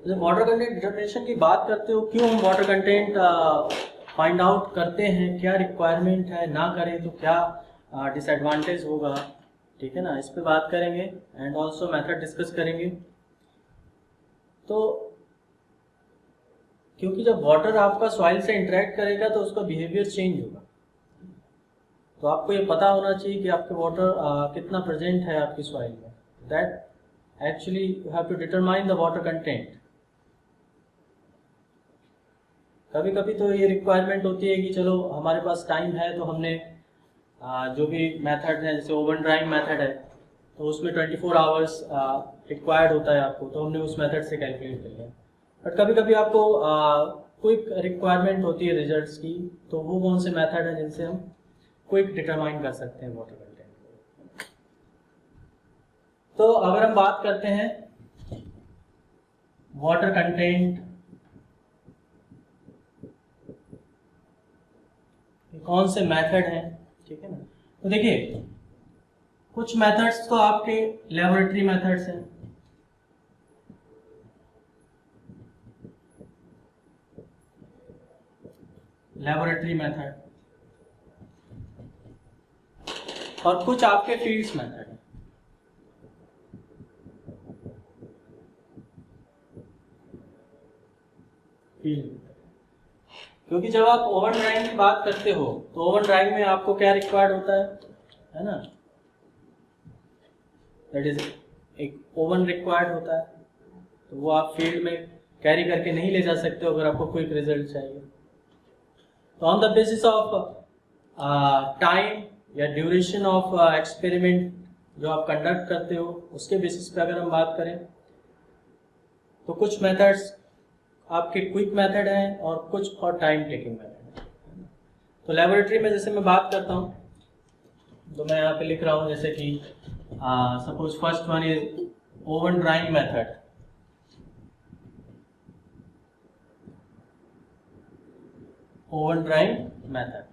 जब water content determination की बात करते हो, क्यों हम वाटर कंटेंट फाइंड आउट करते हैं, क्या रिक्वायरमेंट है, ना करें तो क्या डिसएडवांटेज होगा, ठीक है ना, इस पे बात करेंगे एंड ऑल्सो मेथड डिस्कस करेंगे। तो क्योंकि जब वाटर आपका सॉइल से इंटरेक्ट करेगा तो उसका बिहेवियर चेंज होगा, तो आपको ये पता होना चाहिए कि आपके वाटर कितना प्रेजेंट है आपकी सॉइल में। That actually you have to determine the water content. कभी कभी तो ये रिक्वायरमेंट होती है कि चलो हमारे पास टाइम है तो हमने जो भी मेथड है, जैसे ओवन ड्राइंग मेथड है तो उसमें 24 आवर्स रिक्वायर्ड होता है आपको, तो हमने उस मेथड से कैलकुलेट कर लिया। बट कभी कभी आपको क्विक रिक्वायरमेंट होती है रिजल्ट्स की, तो वो कौन से मेथड है जिनसे हम क्विक डिटरमाइन कर सकते हैं वाटर कंटेंट। तो अगर हम बात करते हैं वाटर कंटेंट कौन से मेथड हैं, ठीक है ना, तो देखिए कुछ मेथड्स तो आपके लेबोरेटरी मेथड्स हैं, लेबोरेटरी मेथड, और कुछ आपके फील्ड्स मेथड हैं। फील्ड, क्योंकि जब आप ओवन ड्राइंग की बात करते हो तो ओवन ड्राइंग में आपको क्या रिक्वायर्ड होता है ना, दैट इज एक ओवन रिक्वायर्ड होता है, तो वो आप फील्ड में कैरी करके नहीं ले जा सकते हो अगर आपको क्विक रिजल्ट चाहिए। तो on the basis of time या ड्यूरेशन ऑफ एक्सपेरिमेंट जो आप कंडक्ट करते हो उसके बेसिस पे अगर हम बात करें तो कुछ मेथड्स आपके क्विक मेथड हैं और कुछ और टाइम टेकिंग मेथड है। तो लेबोरेटरी में जैसे मैं बात करता हूँ तो मैं यहाँ पे लिख रहा हूँ, जैसे कि suppose first one is oven drying method. Oven drying method,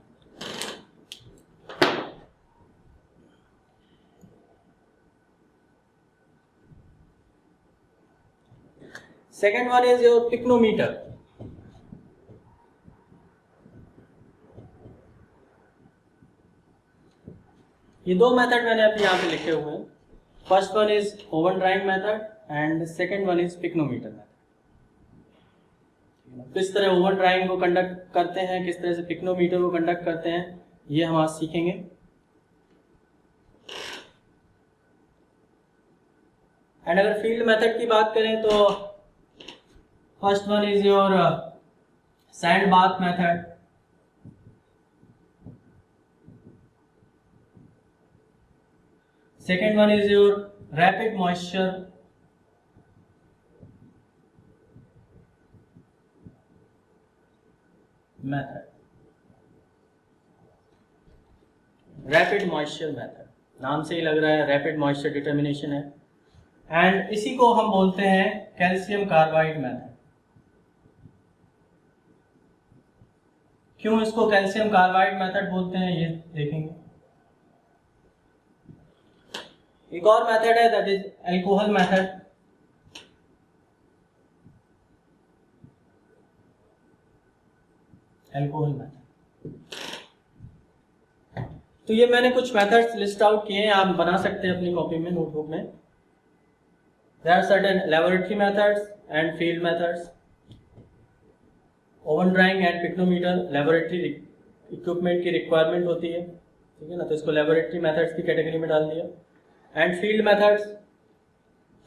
second one is your pycnometer। ये दो मेथड मैंने अभी यहाँ पे लिखे हुए हैं, first one is oven drying method and second one is pycnometer method. किस तरह ओवन ड्राइंग को कंडक्ट करते हैं, किस तरह से पिक्नोमीटर को कंडक्ट करते हैं, ये हम आज सीखेंगे। एंड अगर फील्ड मेथड की बात करें तो first one is your sand bath method, second one is your rapid moisture method. Rapid moisture method, नाम से ही लग रहा है रैपिड मॉइस्चर डिटर्मिनेशन है, एंड इसी को हम बोलते हैं कैल्शियम कार्बाइड मेथड। क्यों इसको कैल्शियम कार्बाइड मेथड बोलते हैं ये देखेंगे। एक और मेथड है that is alcohol method. Alcohol method, तो ये मैंने कुछ मेथड्स लिस्ट आउट किए हैं, आप बना सकते हैं अपनी कॉपी में, नोटबुक में। There are certain laboratory methods and field methods. Oven drying and pycnometer laboratory equipment की रिक्वायरमेंट होती है, ठीक है ना, तो इसको लेबोरेटरी मेथड्स की कैटेगरी में डाल दिया। एंड फील्ड मेथड्स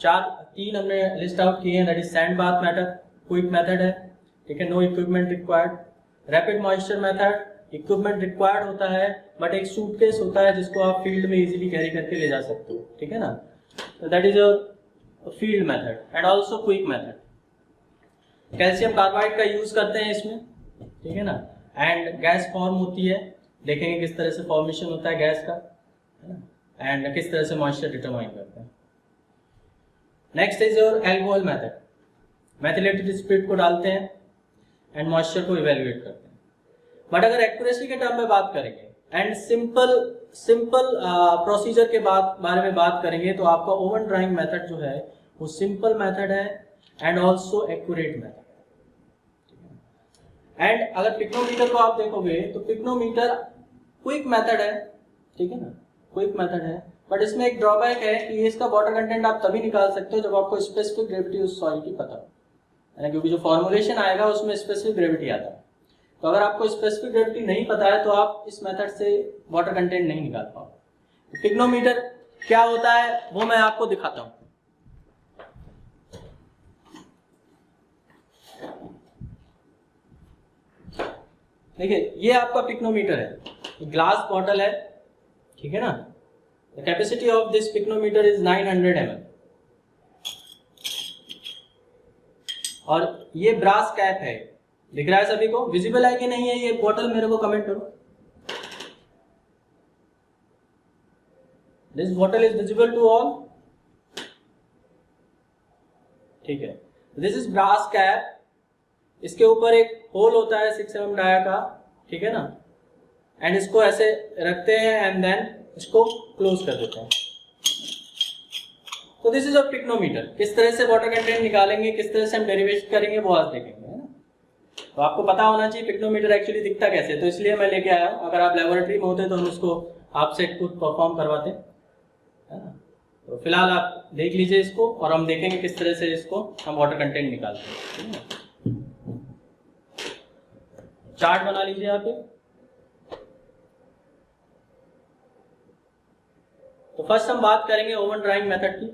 तीन हमने लिस्ट आउट किए हैं, that is sand bath method, quick method है, ठीक है, no equipment required. Rapid moisture method, equipment required होता है बट एक सूटकेस होता है जिसको आप फील्ड में इजीली कैरी करके ले जा सकते हो, ठीक है ना, तो that is your field method and also quick method. Calcium carbide का यूज करते हैं इसमें, ठीक है ना, एंड गैस फॉर्म होती है, देखेंगे किस तरह से फॉर्मेशन होता है गैस का, है ना, एंड किस तरह से मॉइस्चर डिटरमाइन करते हैं। Next is your alcohol method, methylated spirit को डालते हैं एंड मॉइस्चर को इवेल्युएट करते हैं। बट अगर एक्यूरेसी के टर्म में बात करेंगे एंड सिंपल प्रोसीजर के बारे में बात करेंगे तो आपका ओवन ड्राइंग मेथड जो है वो सिंपल मेथड है and also accurate method. And अगर पिक्नोमीटर को आप देखोगे तो पिक्नोमीटर क्विक मेथड है, ठीक है ना, क्विक मेथड है, बट इसमें एक ड्रॉबैक है कि इसका वाटर कंटेंट आप तभी निकाल सकते हो जब आपको स्पेसिफिक ग्रेविटी उस सॉइल की पता हो, क्योंकि जो फॉर्मुलेशन आएगा उसमें स्पेसिफिक ग्रेविटी आता है। तो अगर आपको स्पेसिफिक ग्रेविटी नहीं पता है तो आप इस मेथड से वाटर कंटेंट नहीं निकाल पाओगे। पिक्नोमीटर क्या होता है वो मैं आपको दिखाता हूँ। देखिए ये आपका पिक्नोमीटर है, ग्लास बॉटल है, ठीक है ना। The capacity of this pycnometer is 900 ml और ये ब्रास कैप है। दिख रहा है सभी को, विजिबल है कि नहीं है ये बॉटल, मेरे को कमेंट करो। This bottle is visible to all, ठीक है। दिस इज ब्रास कैप, इसके ऊपर एक होल होता है 6 mm डाया का, ठीक है ना, एंड इसको ऐसे रखते हैं एंड देन इसको क्लोज कर देते हैं। तो दिस इज अ पिक्नोमीटर। किस तरह से वाटर कंटेंट निकालेंगे, किस तरह से हम डेरिवेशन करेंगे वो आज देखेंगे, है ना। तो आपको पता होना चाहिए पिक्नोमीटर एक्चुअली दिखता कैसे, तो इसलिए मैं लेके आया हूँ। अगर आप लेबोरेटरी में होते तो हम उसको आपसे खुद परफॉर्म करवाते, है ना। तो फिलहाल आप देख लीजिए इसको और हम देखेंगे किस तरह से इसको हम वाटर कंटेंट निकालते हैं। चार्ट बना लीजिए यहाँ पे। तो फर्स्ट हम बात करेंगे ओवन ड्राइंग मेथड की।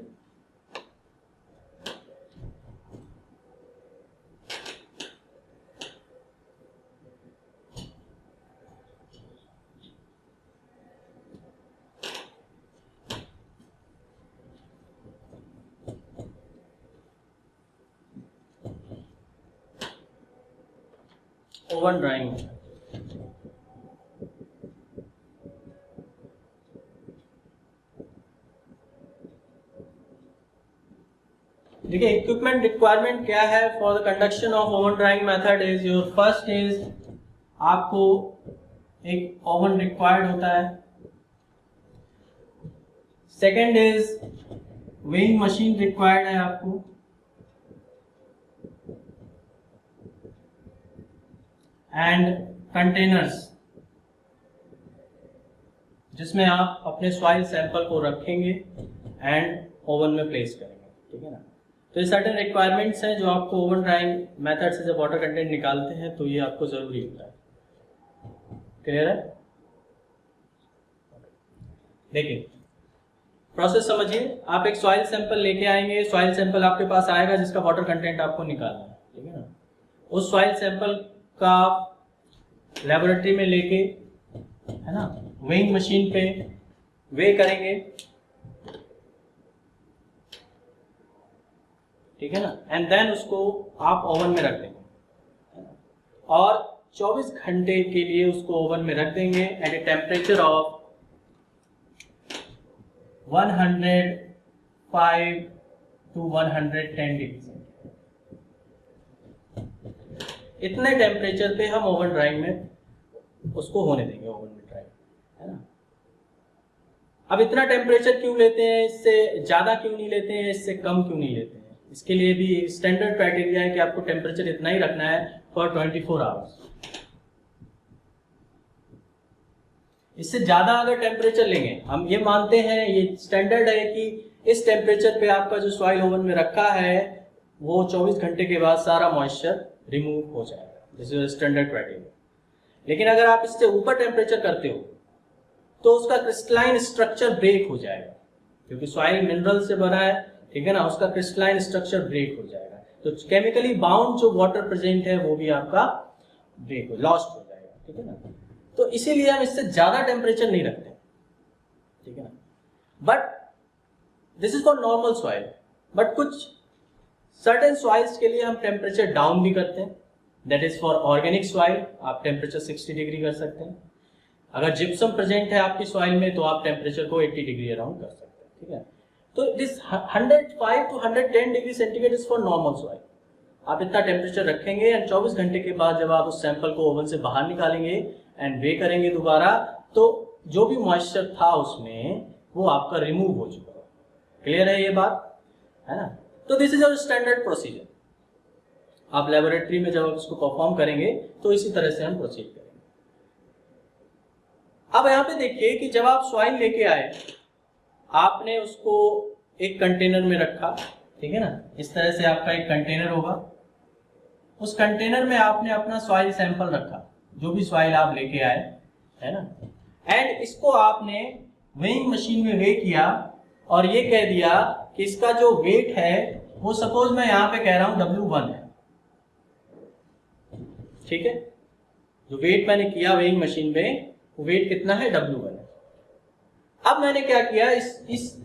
ओवन ड्राइंग देखिए इक्विपमेंट रिक्वायरमेंट क्या है for the conduction of oven drying method is your first is आपको एक ओवन रिक्वायर्ड होता है। Second is weighing machine required है आपको। एंड कंटेनर्स जिसमें आप अपने सॉइल सैंपल को रखेंगे एंड ओवन में प्लेस करेंगे, ठीक है ना। तो ये सर्टेन रिक्वायरमेंट्स हैं जो आपको ओवन ड्राइंग मेथड से जब वाटर कंटेंट निकालते हैं तो ये आपको जरूरी होता है। क्लियर है? देखिए प्रोसेस समझिए। आप एक सॉइल सैंपल लेके आएंगे, सॉइल सैंपल आपके पास आएगा जिसका वाटर कंटेंट आपको निकालना है, ठीक है ना। उस सॉइल सैंपल का लेबोरेटरी में लेके, है ना, वेइंग मशीन पे वे करेंगे, ठीक है ना, एंड देन उसको आप ओवन में रख देंगे और 24 घंटे के लिए उसको ओवन में रख देंगे at a temperature of 105 to 110 degree. इतने टेम्परेचर पे हम ओवन ड्राइंग में उसको होने देंगे, ओवन में ड्राइंग, है ना। अब इतना टेम्परेचर क्यों लेते हैं, इससे ज्यादा क्यों नहीं लेते हैं, इससे कम क्यों नहीं लेते हैं? इसके लिए भी स्टैंडर्ड क्राइटेरिया है कि आपको टेम्परेचर इतना ही रखना है फॉर 24 आवर्स। इससे ज्यादा अगर टेम्परेचर लेंगे, हम ये मानते हैं, ये स्टैंडर्ड है कि इस टेम्परेचर पे आपका जो सॉइल ओवन में रखा है वो 24 घंटे के बाद सारा मॉइस्चर रिमूव हो जाएगा, दिस इज स्टैंडर्ड क्राइटेरिया। लेकिन अगर आप इससे ऊपर टेम्परेचर करते हो तो उसका क्रिस्टलाइन स्ट्रक्चर ब्रेक हो जाएगा, क्योंकि सॉइल मिनरल से बना है, ठीक है ना, उसका क्रिस्टलाइन स्ट्रक्चर ब्रेक हो जाएगा। तो केमिकली बाउंड जो वाटर प्रेजेंट है वो भी आपका ब्रेक हो, लॉस्ट हो जाएगा, ठीक है ना। तो इसीलिए हम इससे ज्यादा टेम्परेचर नहीं रखते, ठीक है ना। But this is for normal soil, but कुछ सर्टेन सॉइल्स के लिए हम टेम्परेचर डाउन भी करते हैं। That is for organic soil, आप टेम्परेचर 60 डिग्री कर सकते हैं। अगर जिप्सम प्रेजेंट है आपकी सॉइल में तो आप टेम्परेचर को 80 डिग्री अराउंड कर सकते हैं, ठीक है। तो this 105 to 110 degree centigrade is for normal soil. आप इतना टेम्परेचर रखेंगे एंड 24 घंटे के बाद जब आप उस सैंपल को ओवन से बाहर निकालेंगे एंड वे करेंगे दोबारा, तो जो भी मॉइस्चर था उसमें वो आपका रिमूव हो चुका है। क्लियर है ये बात, है ना। तो this is our standard procedure. आप लेबोरेटरी में जब आप इसको परफॉर्म करेंगे तो इसी तरह से हम प्रोसीड करेंगे। अब यहाँ पे देखिए कि जब आप सॉइल लेके आए, आपने उसको एक कंटेनर में रखा, ठीक है ना, इस तरह से आपका एक कंटेनर होगा। उस कंटेनर में आपने अपना सॉइल सैंपल रखा, जो भी सॉइल आप लेके आए, है ना, एंड इसको आपने वेइंग मशीन में वे किया और ये कह दिया कि इसका जो वेट है वो सपोज मैं यहाँ पे कह रहा हूँ W1 है, ठीक है। जो वेट मैंने किया वेइंग मशीन में, वो वेट कितना है, W1 है। अब मैंने क्या किया, इस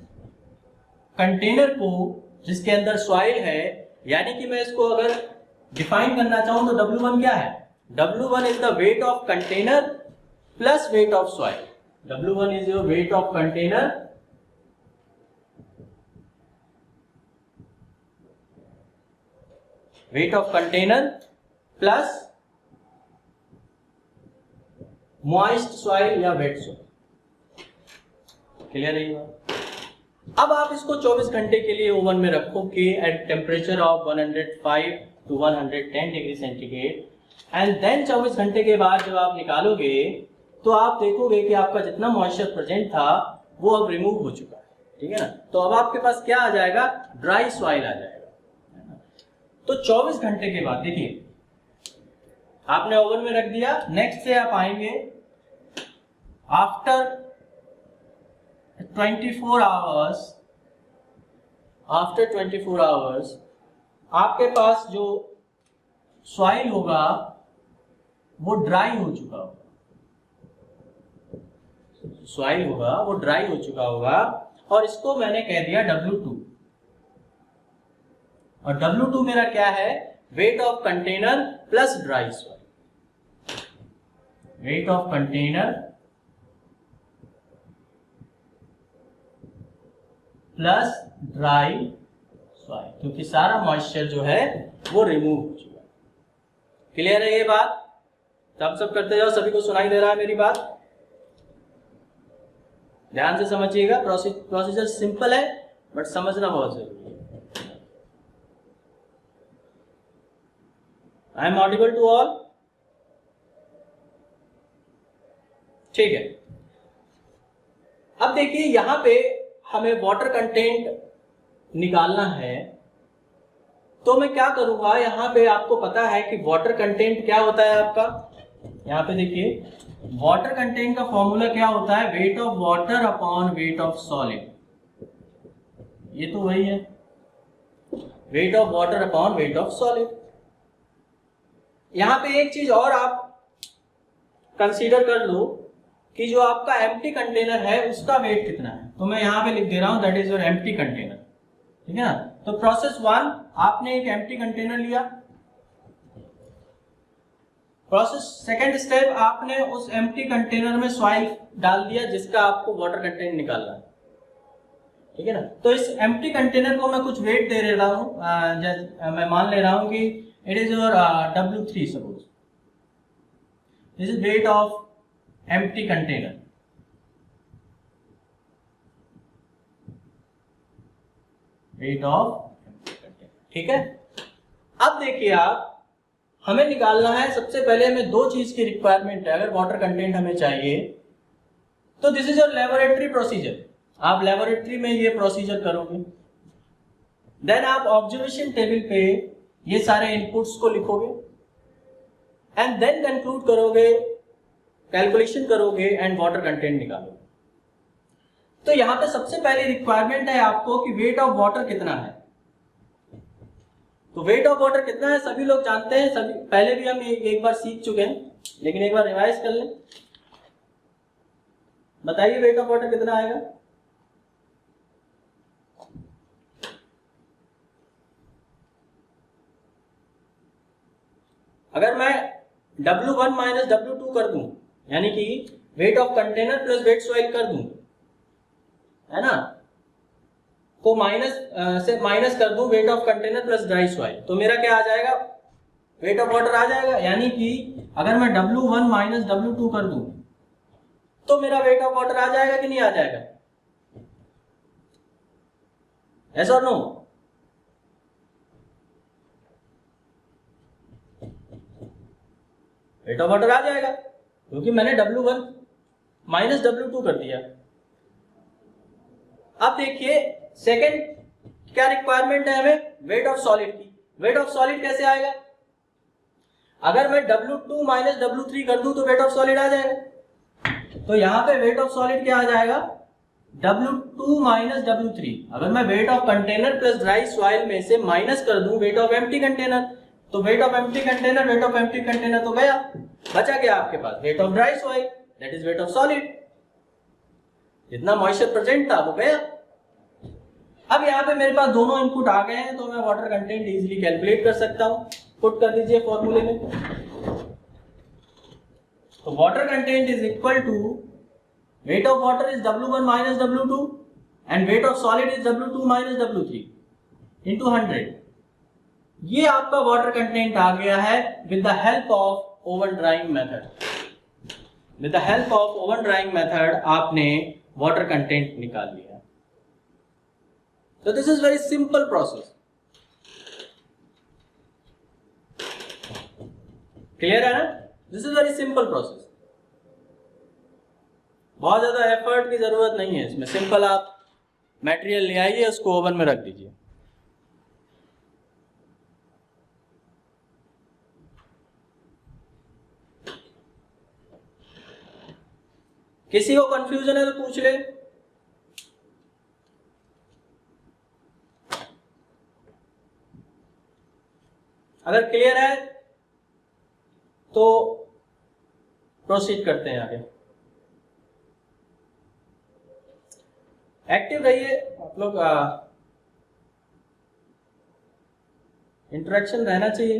कंटेनर को जिसके अंदर सॉइल है, यानी कि मैं इसको अगर डिफाइन करना चाहूं तो W1 क्या है, W1 is the wait of container plus weight of soil. W1 is your weight of container plus moist soil या वेट सॉइल। क्लियर है ये बात? अब आप इसको 24 घंटे के लिए ओवन में रखो कि at temperature of 105 to 110 degree centigrade, and then 24 घंटे के बाद जब आप निकालोगे तो आप देखोगे कि आपका जितना मॉइस्चर प्रेजेंट था वो अब रिमूव हो चुका है, ठीक है ना। तो अब आपके पास क्या आ जाएगा, ड्राई सॉइल आ जाएगा। तो 24 घंटे के बाद देखिए आपने ओवन में रख दिया, नेक्स्ट से आप आएंगे आफ्टर 24 आवर्स आपके पास जो सॉइल होगा वो ड्राई हो चुका होगा, और इसको मैंने कह दिया W2, और W2 मेरा क्या है, wait of container plus dry soil. Wait of container plus dry soil, क्योंकि सारा मॉइस्चर जो है वो रिमूव हो चुका है। क्लियर है ये बात? तब सब करते जाओ, सभी को सुनाई दे रहा है मेरी बात? ध्यान से समझिएगा, प्रोसीजर सिंपल है बट समझना बहुत जरूरी है। I am audible to all? ठीक है। अब देखिए यहां पे हमें वाटर कंटेंट निकालना है, तो मैं क्या करूंगा, यहां पे आपको पता है कि वाटर कंटेंट क्या होता है आपका, यहां पे देखिए वाटर कंटेंट का फॉर्मूला क्या होता है, wait of water upon weight of solid. ये तो वही है, wait of water upon weight of solid. यहां पे एक चीज और आप कंसीडर कर लो कि जो आपका एम्प्टी कंटेनर है उसका वेट कितना है, तो मैं यहां पे लिख दे रहा हूं that is your empty container, ठीक है ना। तो प्रोसेस 1, आपने एक एम्प्टी कंटेनर लिया। प्रोसेस सेकंड स्टेप, आपने उस एम्प्टी कंटेनर में सॉइल डाल दिया जिसका आपको वाटर कंटेंट निकालना है, ठीक है ना। तो इस एम्प्टी कंटेनर को मैं कुछ वेट दे रहा हूं, मैं मान ले रहा हूं कि it is your W3 suppose, this is weight of empty container, weight of empty container, ठीक है। अब देखिए आप, हमें निकालना है, सबसे पहले हमें दो चीज की रिक्वायरमेंट है अगर वाटर कंटेंट हमें चाहिए तो this is your laboratory procedure. आप लेबोरेटरी में ये प्रोसीजर करोगे, देन आप ऑब्जर्वेशन टेबल पे ये सारे इनपुट्स को लिखोगे एंड देन कंक्लूड करोगे, कैलकुलेशन करोगे एंड वाटर कंटेंट निकालोगे। तो यहां पे सबसे पहली रिक्वायरमेंट है आपको कि वेट ऑफ वाटर कितना है। तो वेट ऑफ वाटर कितना है सभी लोग जानते हैं, सभी पहले भी हम एक बार सीख चुके हैं, लेकिन एक बार रिवाइज कर लें। बताइए वेट ऑफ वाटर कितना आएगा? अगर मैं W1 माइनस W2 कर दूं, यानी कि wait of container plus wait soil कर दूं, है ना, को माइनस कर दूं weight of container plus dry soil, तो मेरा क्या आ जाएगा, वेट ऑफ वाटर आ जाएगा। यानी कि अगर मैं W1 माइनस W2 कर दूं तो मेरा वेट ऑफ वाटर आ जाएगा कि नहीं आ जाएगा? यस और नो? वेट ऑफ वाटर आ जाएगा, क्योंकि मैंने W1 माइनस W2 कर दिया। अब देखिए सेकंड क्या रिक्वायरमेंट है हमें, वेट ऑफ सॉलिड की। वेट ऑफ सॉलिड कैसे आएगा, अगर मैं W2 माइनस W3 कर दूं तो वेट ऑफ सॉलिड आ जाएगा। तो यहां पे वेट ऑफ सॉलिड क्या आ जाएगा, W2 माइनस W3। अगर मैं weight of container plus dry soil में से माइनस कर दूं वेट ऑफ एम्प्टी कंटेनर, तो weight of empty container, weight of empty container तो गया, बचा क्या आपके पास, weight of dry soil, that is weight of solid. जितना मॉइस्चर प्रेजेंट था वो गया। अब यहाँ पे मेरे पास दोनों इनपुट आ गए हैं, तो मैं वाटर कंटेंट इजीली कैलकुलेट कर सकता हूं। पुट कर दीजिए फॉर्मूले में। तो water content is equal to weight of water is W1 minus W2 and weight of solid is W2 minus W3 into 100। ये आपका वाटर कंटेंट आ गया है with the help of oven drying method. With the help of oven drying method आपने water content निकाल लिया। So this is very simple process. Clear है ना? This is very simple process. बहुत ज्यादा एफर्ट की जरूरत नहीं है इसमें, सिंपल आप मटेरियल ले आइए, उसको ओवन में रख दीजिए। किसी को कंफ्यूजन है तो पूछ ले। अगर क्लियर है तो प्रोसीड करते हैं आगे। एक्टिव रहिए आप लोग, इंटरेक्शन रहना चाहिए।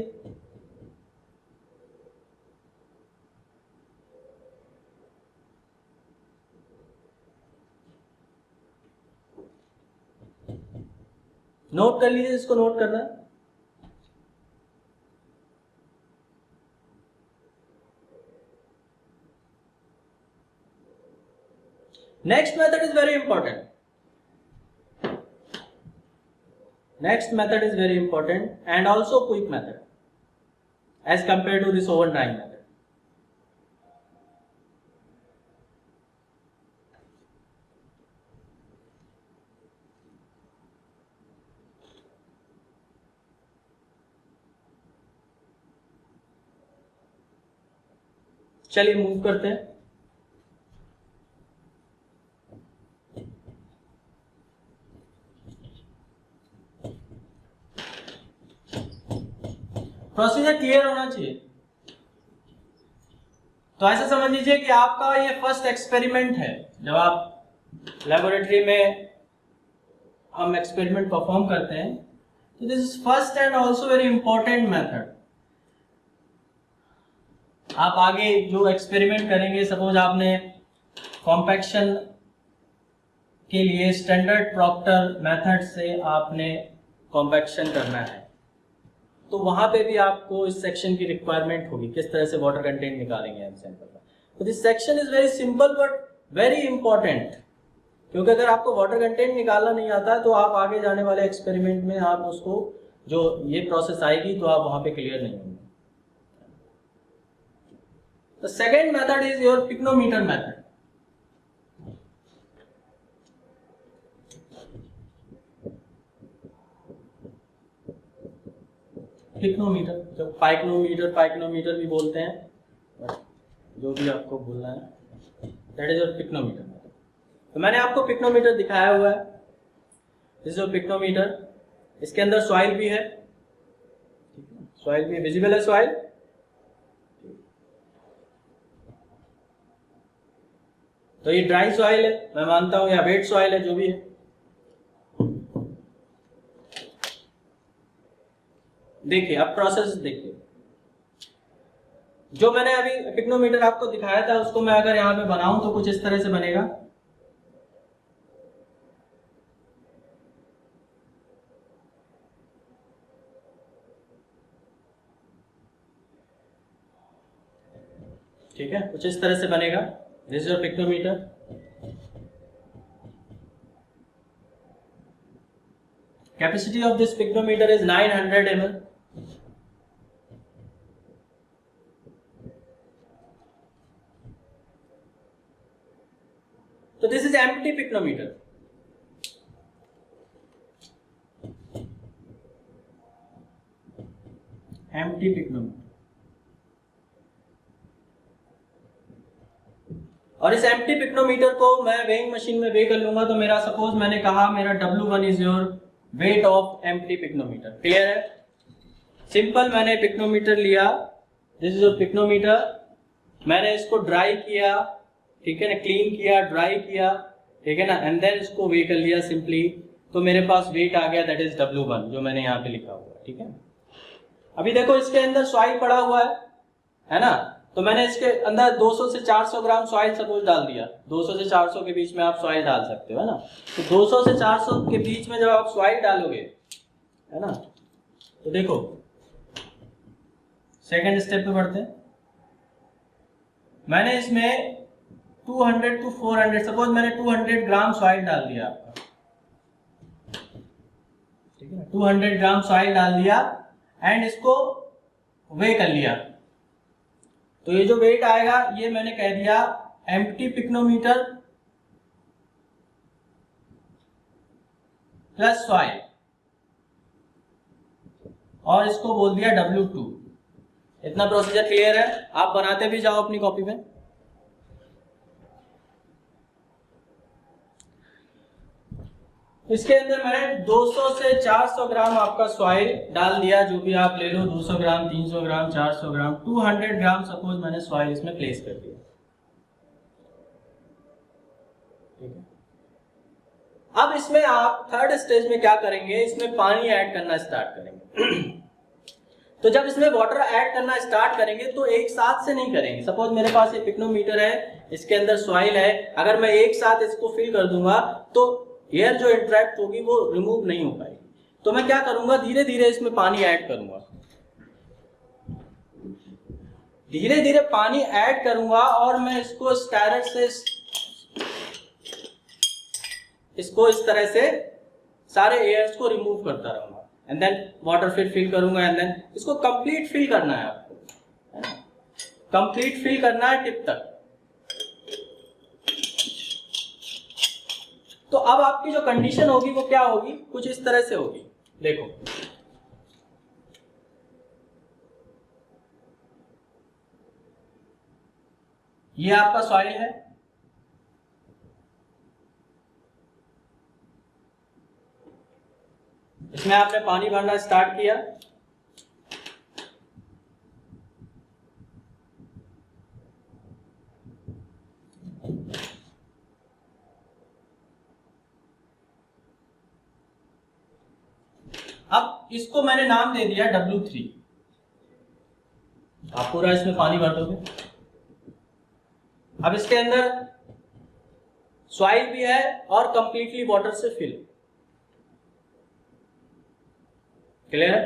नोट कर लीजिए, इसको नोट करना है। Next method is very important. Next method is very important and also quick method as compared to this oven drying method. चलिए मूव करते हैं। प्रोसीजर क्लियर होना चाहिए। तो ऐसे समझ लीजिए कि आपका ये फर्स्ट एक्सपेरिमेंट है। जब आप लेबोरेटरी में हम एक्सपेरिमेंट परफॉर्म करते हैं, तो this is first and also very important method. आप आगे जो एक्सपेरिमेंट करेंगे, सपोज आपने कॉम्पैक्शन के लिए स्टैंडर्ड प्रॉक्टर मेथड से आपने कॉम्पैक्शन करना है, तो वहां पे भी आपको इस सेक्शन की रिक्वायरमेंट होगी, किस तरह से वाटर कंटेंट निकालेंगे हम सैंपल का। तो this section is very simple but very important, क्योंकि अगर आपको वाटर कंटेंट निकालना नहीं आता है तो आप आगे जाने वाले एक्सपेरिमेंट में आप उसको जो ये प्रोसेस आएगी तो आप वहां पे क्लियर नहीं होंगे। The second method is your pycnometer method. Pycnometer, जो पाइक्नोमीटर भी बोलते हैं, जो भी आपको बोलना है, दैट इज योर पिक्नोमीटर। तो मैंने आपको पिक्नोमीटर दिखाया हुआ है, दिस इज योर पिक्नोमीटर। इसके अंदर सॉइल भी है, सॉइल भी विजिबल है सॉइल। तो ये ड्राई सॉइल है मैं मानता हूं, या वेट सॉइल है, जो भी है। देखिए अब प्रोसेस देखिए, जो मैंने अभी पिक्नोमीटर आपको दिखाया था उसको मैं अगर यहां पे बनाऊं तो कुछ इस तरह से बनेगा। ठीक है, कुछ इस तरह से बनेगा। This is your pycnometer. Capacity of this pycnometer is 900 ml। Empty pycnometer, empty pycnometer, और इस एम्प्टी पिक्नोमीटर को मैं वेइंग मशीन में वे कर लूंगा। तो मेरा सपोज मैंने कहा मेरा W1 is your weight of empty pycnometer. Clear है? सिंपल, मैंने पिक्नोमीटर लिया, दिस इज योर पिक्नोमीटर, मैंने इसको ड्राई किया, ठीक है ना, क्लीन किया, ड्राई किया, ठीक है ना, एंड देन इसको वे कर लिया सिंपली। तो मेरे पास वेट आ गया, दैट इज W1, जो मैंने यहाँ पे लिखा हुआ है। ठीक है, अभी देखो इसके अंदर सॉइल पड़ा हुआ है ना, तो मैंने इसके अंदर 200 से 400 ग्राम सॉइल सपोज डाल दिया। 200 से 400 के बीच में आप सॉइल डाल सकते हो, है ना। तो 200 से 400 के बीच में जब आप सॉइल डालोगे, है ना, तो देखो सेकंड स्टेप पे बढ़ते हैं। मैंने इसमें 200 to 400, सपोज मैंने 200 ग्राम सॉइल डाल दिया आपका, ठीक है, 200 ग्राम सॉइल डाल दिया एंड इसको वे कर लिया। तो ये जो वेट आएगा ये मैंने कह दिया एम्प्टी पिक्नोमीटर प्लस सॉइल, और इसको बोल दिया W2। इतना प्रोसीजर क्लियर है? आप बनाते भी जाओ अपनी कॉपी में। इसके अंदर मैंने 200 से 400 ग्राम आपका सॉइल डाल दिया, जो भी आप ले लो, 200 ग्राम, 300 ग्राम, 400 ग्राम, 200 ग्राम सपोज मैंने सॉइल इसमें प्लेस कर दिया। ठीक है, अब इसमें आप थर्ड स्टेज में क्या करेंगे, इसमें पानी ऐड करना स्टार्ट करेंगे। तो जब इसमें वाटर ऐड करना स्टार्ट करेंगे तो एक साथ से नहीं करेंगे। सपोज मेरे पास ये पिक्नोमीटर है, इसके अंदर सॉइल है, अगर मैं एक साथ इसको फिल कर दूंगा तो एयर जो इंट्रैक्ट होगी वो रिमूव नहीं हो पाएगी। तो मैं क्या करूंगा, धीरे धीरे इसमें पानी ऐड करूंगा, धीरे धीरे पानी ऐड करूंगा, और मैं इसको स्टायरर से इसको इस तरह से सारे एयर्स को रिमूव करता रहूंगा, एंड देन वाटर फिल करूंगा, एंड देन इसको कंप्लीट फिल करना है आपको, है ना, कंप्लीट फिल करना है टिप तक। तो अब आपकी जो कंडीशन होगी वो क्या होगी, कुछ इस तरह से होगी। देखो ये आपका सॉइल है, इसमें आपने पानी भरना स्टार्ट किया, अब इसको मैंने नाम दे दिया W3। आप पूरा इसमें पानी भर दोगे। अब इसके अंदर सॉइल भी है और कंप्लीटली वाटर से फिल। क्लियर है?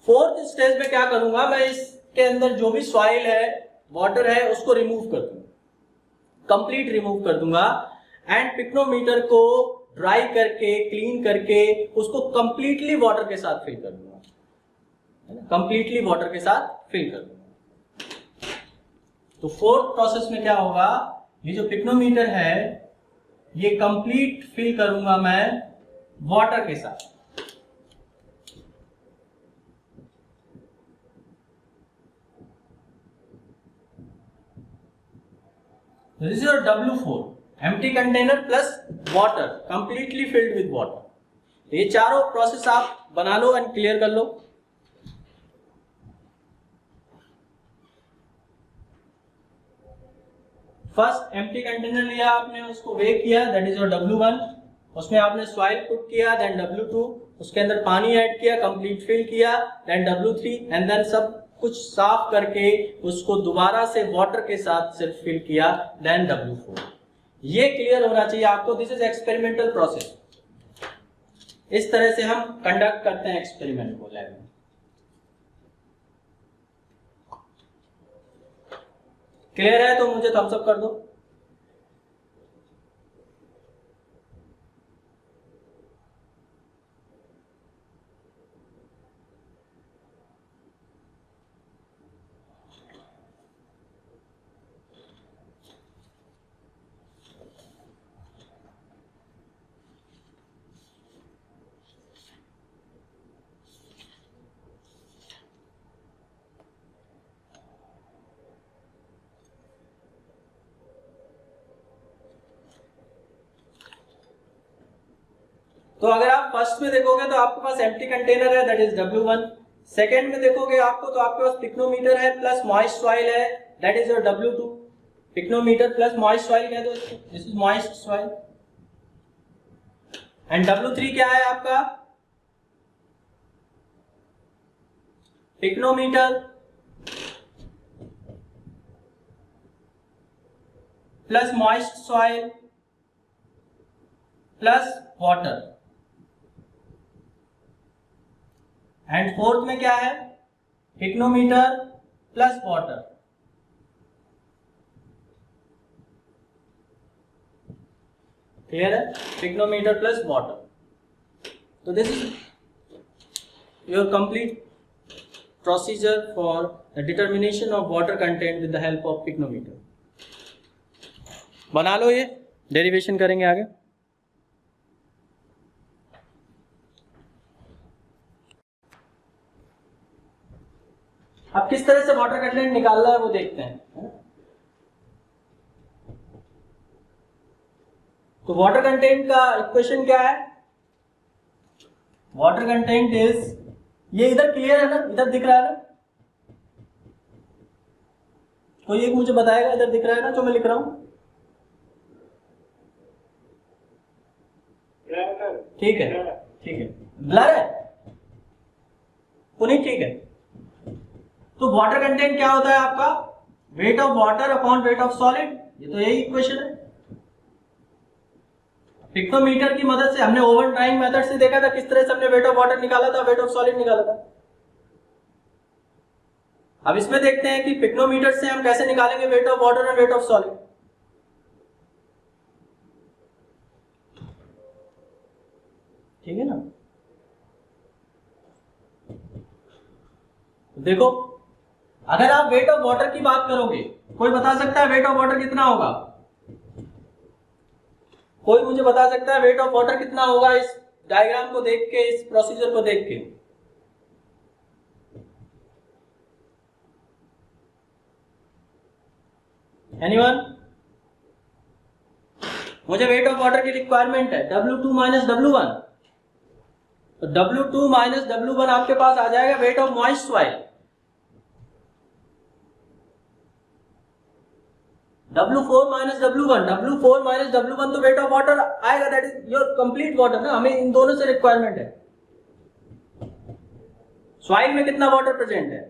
फोर्थ स्टेज में क्या करूंगा, मैं इसके अंदर जो भी सॉइल है, वाटर है, उसको रिमूव कर दूंगा, कंप्लीट रिमूव कर दूंगा, एंड पिक्नोमीटर को ड्राई करके, क्लीन करके, उसको कंप्लीटली वाटर के साथ फिल कर दूंगा, है ना, कंप्लीटली वाटर के साथ फिल कर दूंगा। तो फोर्थ प्रोसेस में क्या होगा, ये जो पिक्नोमीटर है ये कंप्लीट फिल करूंगा मैं वाटर के साथ। This is your W4, empty container plus water, completely filled with water। ये चारों प्रोसेस आप बना लो एंड क्लियर कर लो। फर्स्ट एम्प्टी कंटेनर लिया आपने, उसको वे किया, दैट इज योर W1, उसमें आपने सॉइल पुट किया, देन W2, उसके अंदर पानी ऐड किया, कंप्लीट फिल किया, देन W3, एंड देन सब कुछ साफ करके उसको दोबारा से वाटर के साथ सिर्फ फिल किया, देन W4। ये क्लियर होना चाहिए आपको। This is experimental process. इस तरह से हम कंडक्ट करते हैं एक्सपेरिमेंट को लैब में। क्लियर है? तो मुझे थम्स अप कर दो। तो अगर आप फर्स्ट में देखोगे तो आपके पास एम्प्टी कंटेनर है, दैट इज W1। सेकेंड में देखोगे आपको तो आपके पास पिक्नोमीटर है प्लस मॉइस्ट सॉइल है, that is your W2। Pycnometer plus moist soil कह दो इसको, this is moist soil. And W3 क्या है आपका? Pycnometer plus moist soil plus water. And fourth में क्या है? Pycnometer plus water. क्लियर है? Pycnometer plus water. तो this is your complete procedure for the determination of water content with the help of pycnometer। बना लो, ये derivation करेंगे आगे। अब किस तरह से वाटर कंटेंट निकालना है वो देखते हैं। तो वाटर कंटेंट का इक्वेशन क्या है? वाटर कंटेंट इज, ये इधर क्लियर है ना, इधर दिख रहा है ना? कोई एक मुझे बताएगा, इधर दिख रहा है ना जो मैं लिख रहा हूं? ठीक है, ठीक है। ब्लर है पुनीत? ठीक है। तो वाटर कंटेंट क्या होता है आपका? Wait of water upon weight of solid. ये तो यही इक्वेशन है। पिक्नोमीटर की मदद से हमने ओवन ड्राइंग मेथड से देखा था किस तरह से हमने वेट ऑफ वाटर निकाला था, वेट ऑफ सॉलिड निकाला था। अब इसमें देखते हैं कि पिक्नोमीटर से हम कैसे निकालेंगे wait of water and weight of solid. ठीक है ना? देखो, अगर आप वेट ऑफ वाटर की बात करोगे, कोई बता सकता है वेट ऑफ वाटर कितना होगा? कोई मुझे बता सकता है वेट ऑफ वाटर कितना होगा इस डायग्राम को देख के, इस प्रोसीजर को देख के? एनीवन? मुझे वेट ऑफ वाटर की रिक्वायरमेंट है W2 माइनस W1। तो W2 माइनस W1 आपके पास आ जाएगा weight of moist soil. W4 minus W1, W4 minus W1 तो वेट ऑफ वाटर आएगा, that is your complete water ना। हमें इन दोनों से रिक्वायरमेंट है। सॉइल में कितना वाटर प्रेजेंट है?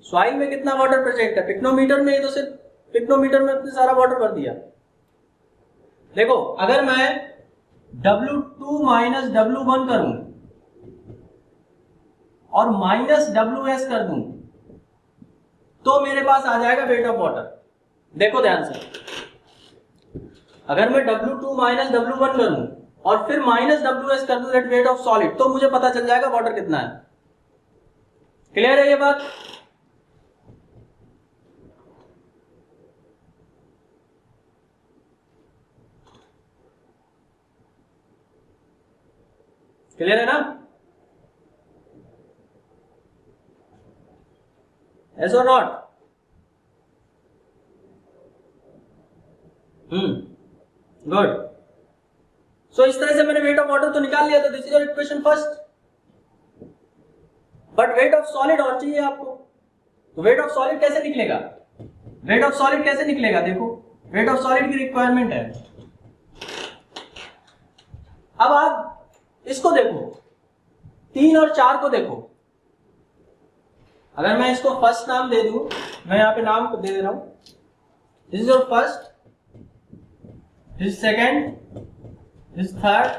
सॉइल में कितना वाटर प्रेजेंट है? पिक्नोमीटर में, ये तो सिर्फ पिक्नोमीटर में अपने सारा वाटर भर दिया। देखो, अगर मैं W2 माइनस W1 करूं और माइनस WS कर दूं तो मेरे पास आ जाएगा वेट ऑफ वाटर। देखो ध्यान से, अगर मैं W2 माइनस W1 करूं और फिर माइनस WS कर दूं दैट वेट ऑफ सॉलिड, तो मुझे पता चल जाएगा वाटर कितना है। क्लियर है ये बात? क्लियर है ना? Yes or not? गुड। सो इस तरह से मैंने वेट ऑफ वाटर तो निकाल लिया था, this is your equation first. But wait of solid और चाहिए आपको। तो वेट ऑफ सॉलिड कैसे निकलेगा? वेट ऑफ सॉलिड कैसे निकलेगा? देखो, वेट ऑफ सॉलिड की रिक्वायरमेंट है। अब आप इसको देखो, 3 और 4 को देखो। अगर मैं इसको फर्स्ट नाम दे दूं, मैं यहां पे नाम दे दे रहा हूं, this is your first, this second, this third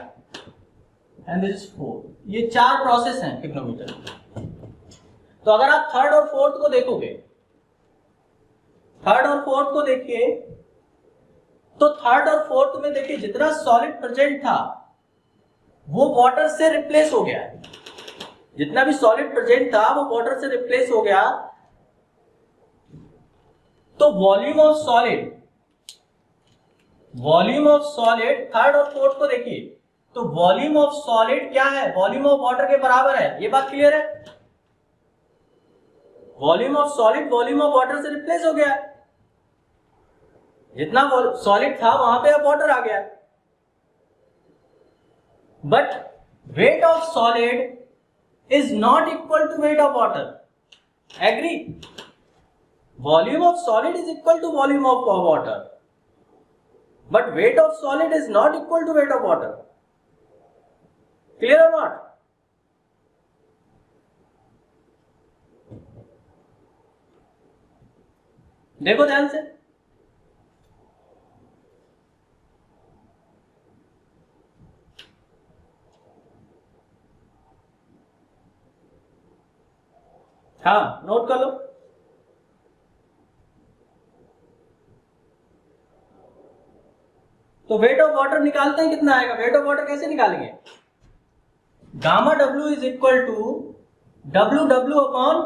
and this fourth. ये 4 प्रोसेस हैं पिक्नोमीटर। तो अगर आप थर्ड और फोर्थ को देखोगे, थर्ड और फोर्थ को देखिए, तो थर्ड और फोर्थ में देखिए जितना सॉलिड प्रेजेंट था वो वाटर से रिप्लेस हो गया। जितना भी सॉलिड प्रेजेंट था वो वाटर से रिप्लेस हो गया। तो volume of solid, volume of solid third और फोर्थ को देखिए, तो वॉल्यूम ऑफ सॉलिड क्या है? वॉल्यूम ऑफ वाटर के बराबर है। ये बात क्लियर है? Volume of solid volume of water से रिप्लेस हो गया। जितना सॉलिड था वहां पे अब वाटर आ गया। but weight of solid is not equal to weight of water. Agree? Volume of solid is equal to volume of water, but weight of solid is not equal to weight of water. Clear or not? देखो ध्यान से, हाँ note कर लो। तो weight of water निकालते हैं, कितना आएगा? वेट ऑफ वाटर कैसे निकालेंगे? Gamma W is equal to W W upon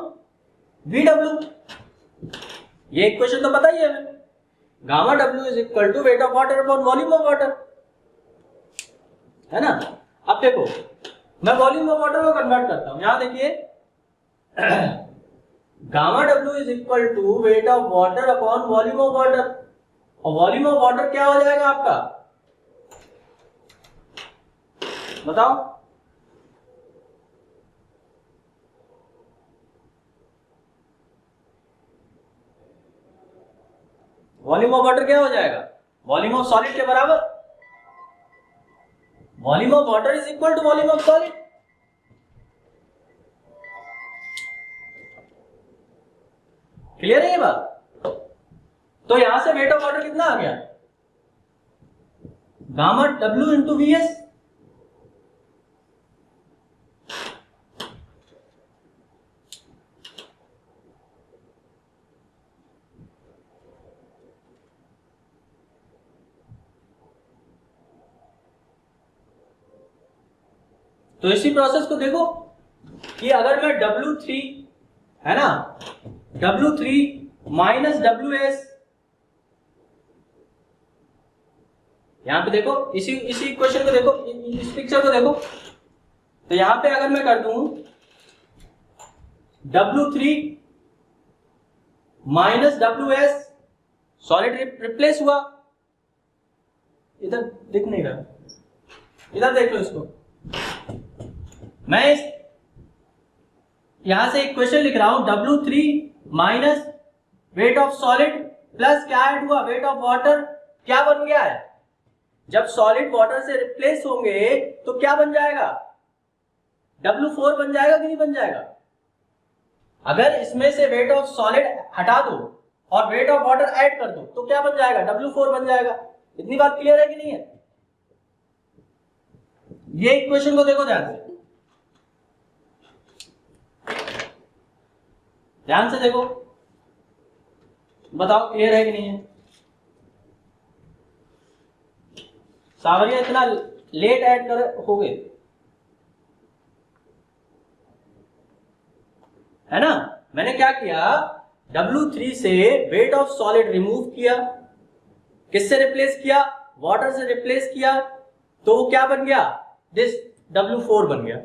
V W. ये इक्वेशन तो पता ही है हमें। Gamma W is equal to weight of water upon volume of water, है ना। अब देखो मैं वॉल्यूम ऑफ वाटर को कन्वर्ट करता हूं। यहां देखिए gamma W is equal to weight of water upon volume of water, और वॉल्यूम ऑफ वाटर क्या हो जाएगा आपका? बताओ। वॉल्यूम ऑफ वाटर क्या हो जाएगा? वॉल्यूम ऑफ सॉलिड के बराबर। Volume of water is equal to volume of solid. Clear है ये बात? तो यहां से वेट ऑफ वाटर कितना आ गया? Gamma W into V S. तो इसी प्रोसेस को देखो कि अगर मैं W3 है ना, W3 माइनस WS, यहां पे देखो इसी इक्वेशन को देखो, इस पिक्चर को देखो। तो यहां पे अगर मैं कर दूं W3 minus WS, solid replace हुआ। इधर दिख नहीं रहा, इधर देख लो इसको। मैं इस यहां से इक्वेशन लिख रहा हूं W3 minus weight of solid plus क्या ऐड हुआ? Wait of water. क्या बन गया है? जब सॉलिड वाटर से रिप्लेस होंगे तो क्या बन जाएगा? W4 बन जाएगा कि नहीं बन जाएगा? अगर इसमें से वेट ऑफ सॉलिड हटा दो और वेट ऑफ वाटर ऐड कर दो तो क्या बन जाएगा? W4 बन जाएगा। इतनी बात क्लियर है कि नहीं है? ये इक्वेशन को देखो ध्यान से, ध्यान से देखो, बताओ क्लियर है कि नहीं है? सावरिया इतना लेट ऐड कर हो गए, है ना। मैंने क्या किया? W3 से वेट ऑफ सॉलिड रिमूव किया, किससे रिप्लेस किया? वाटर से रिप्लेस किया, तो वो क्या बन गया? दिस W4 बन गया।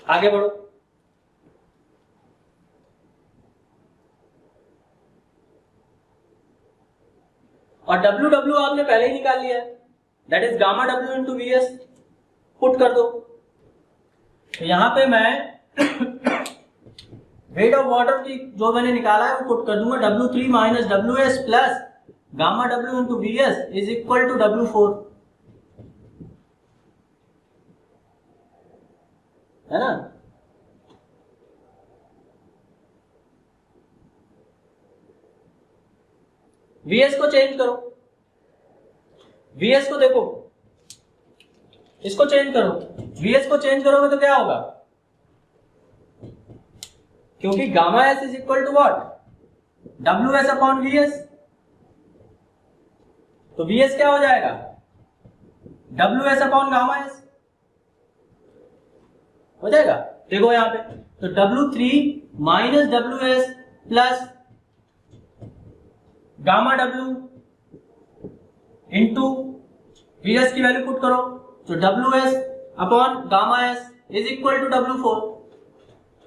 आगे बढ़ो। और डब्ल्यू डब्ल्यू आपने पहले ही निकाल लिया है, that is gamma W into V S. Put कर दो। तो यहां पे मैं वेट ऑफ वाटर की जो मैंने निकाला है वो पुट कर दूंगा। W3 minus WS plus gamma W into V S is equal to W4, है ना। VS को चेंज करो, VS को देखो, इसको चेंज करो। VS को चेंज करोगे तो क्या होगा? क्योंकि gamma S is equal to what? WS upon VS। तो VS क्या हो जाएगा? WS अपॉन गामा S हो जाएगा। देखो यहां पे, तो W3 minus WS plus gamma W into VS की वैल्यू पुट करो, तो WS upon gamma S is equal to W4।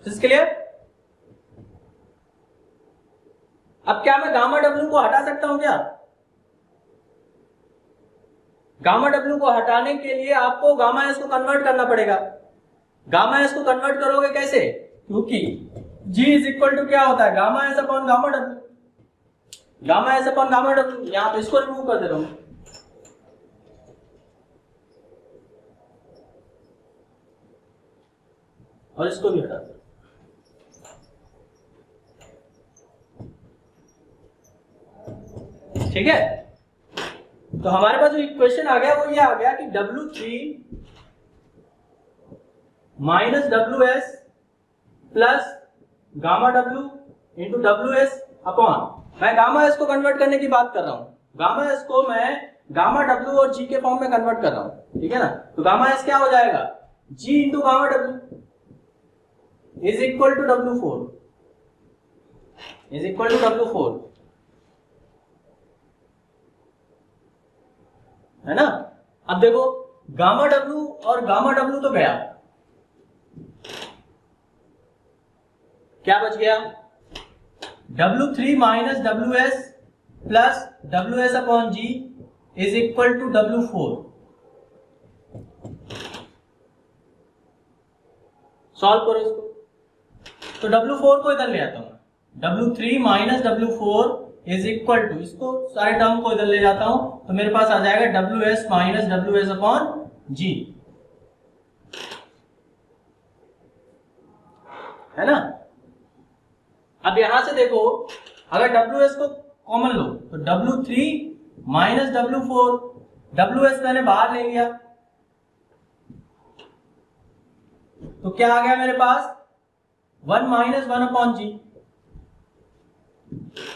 This clear? अब क्या मैं गामा डब्ल्यू को हटा सकता हूं क्या? गामा डब्ल्यू को हटाने के लिए आपको गामा एस को कन्वर्ट करना पड़ेगा। गामा एस को कन्वर्ट करोगे कैसे? क्योंकि G इज इक्वल टू क्या होता है, gamma S upon gamma W. Gamma S upon gamma W, यहां पे इसको रिमूव कर दे रहा हूं, और इसको भी हटा दे। ठीक है, तो हमारे पास जो इक्वेशन आ गया वो ये आ गया कि W3 minus WS plus gamma W into WS upon, मैं गामा S को कन्वर्ट करने की बात कर रहा हूं, गामा S को मैं गामा W और G के फॉर्म में कन्वर्ट कर रहा हूं। ठीक है ना, तो गामा S क्या हो जाएगा, G into gamma W is equal to W4, is equal to W4, है ना। अब देखो गामा W और गामा W तो गया, क्या बच गया, W3 minus WS plus WS upon G is equal to W4। Solve करो इसको, तो W4 को इधर ले आता हूं, W3 minus W4 is equal to, इसको सारे टर्म को इधर ले जाता हूं, तो मेरे पास आ जाएगा WS minus WS upon G, है ना। अब यहां से देखो, अगर WS को कॉमन लो तो W3 माइनस W4, WS मैंने बाहर ले लिया, तो क्या आ गया मेरे पास, 1 माइनस 1 अपॉन G।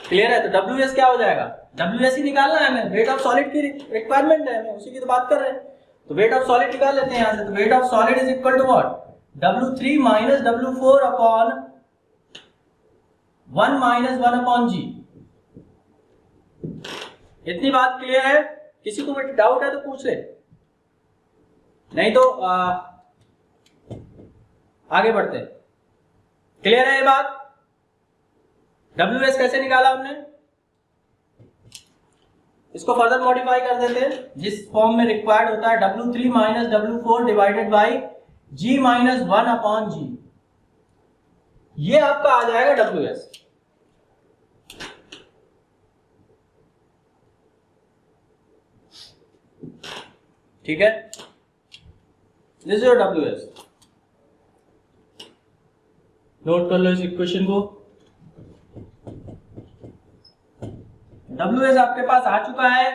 क्लियर है, तो WS क्या हो जाएगा, WS ही निकालना है हमें, वेट ऑफ सॉलिड की रिक्वायरमेंट है, हमें उसी की तो बात कर रहे हैं, तो वेट ऑफ सॉलिड निकाल लेते हैं यहां से। तो weight of solid is equal to what, W3 minus W4 upon 1 minus 1 upon G। इतनी बात क्लियर है? किसी को डाउट है तो पूछ ले, नहीं तो आगे बढ़ते हैं। क्लियर है ये बात? WS कैसे निकाला हमने, इसको फर्दर मॉडिफाई कर देते हैं, जिस फॉर्म में रिक्वायर्ड होता है, W3 minus W4 divided by G minus 1 upon G, ये आपका आ जाएगा WS। ठीक है, this is your WS। Note कर लो इस इक्वेशन को। WS आपके पास आ चुका है,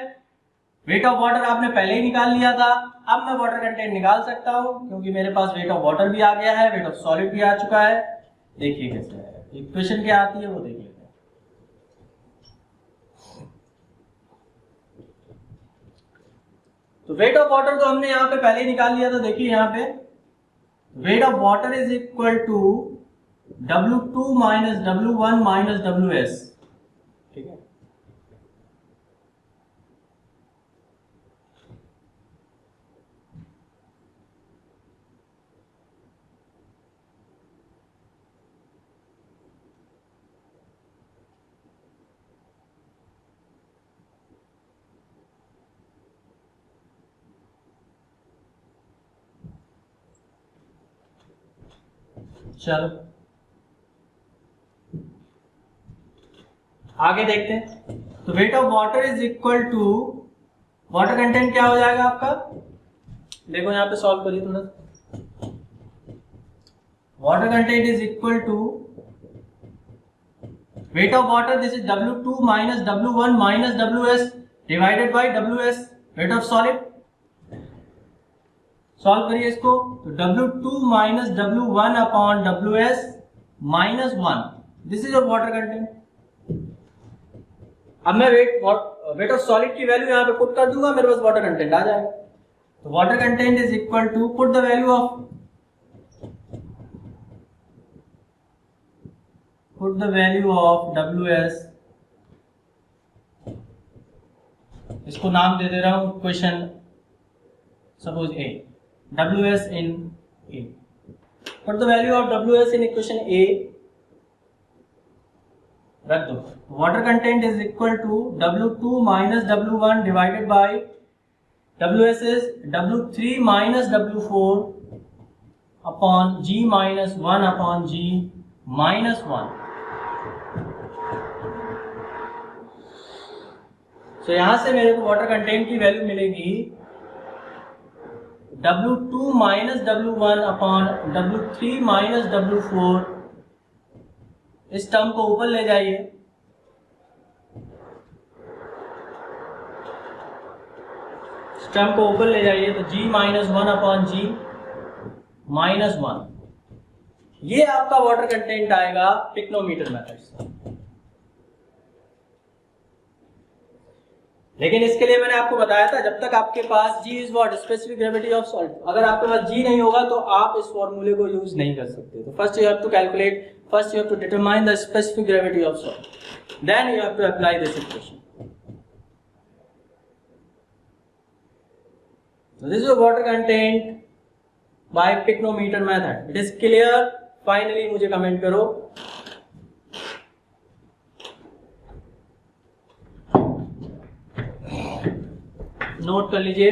वेट ऑफ वाटर आपने पहले ही निकाल लिया था, अब मैं वाटर कंटेंट निकाल सकता हूं क्योंकि मेरे पास वेट ऑफ वाटर भी आ गया है, वेट ऑफ सॉलिड भी आ चुका है। देखिए कैसे है, इक्वेशन क्या आती है वो देख लेते हैं। तो वेट ऑफ वाटर तो हमने यहाँ पे पहले ही निकाल लिया था, देखिए यहाँ पे weight of water is equal to W2 minus W1 minus WS। ठीक है, चलो आगे देखते हैं। तो weight of water is equal to, water content क्या हो जाएगा आपका, देखो यहां पे सॉल्व करिए थोड़ा। Water content is equal to weight of water, this is W2 minus W1 minus WS divided by WS, weight of solid. Solve करिए इसको, तो W2 minus W1 upon WS minus 1, this is your water content. अब मैं weight of solid की value यहां पे put कर दूंगा, मेरे पास वाटर कंटेंट आ जाएगा। तो water content is equal to, put the value of, put the value of WS, इसको नाम दे दे रहा हूं equation suppose A, WS in A, put the value of WS in equation A, रख दो। Water content is equal to W2 minus W1 divided by WS is W3 minus W4 upon G minus 1 upon G minus 1। तो यहां से मेरे को water content की value मिलेगी W2 minus W1 upon W3 minus W4। इस term को ऊपर ले जाइए, इस टर्म को ऊपर ले जाइए तो G minus 1 upon G minus 1। ये आपका वाटर कंटेंट आएगा पिक्नोमीटर मेथड से। लेकिन इसके लिए मैंने आपको बताया था जब तक आपके पास G is what specific gravity of salt, अगर आपके पास G नहीं होगा तो आप इस फॉर्मूले को यूज नहीं कर सकते। तो first you have to calculate, first you have to determine the specific gravity of salt, then you have to apply this equation. So this is the water content by pycnometer method. It is clear? Finally मुझे comment करो। Note कर लीजिए।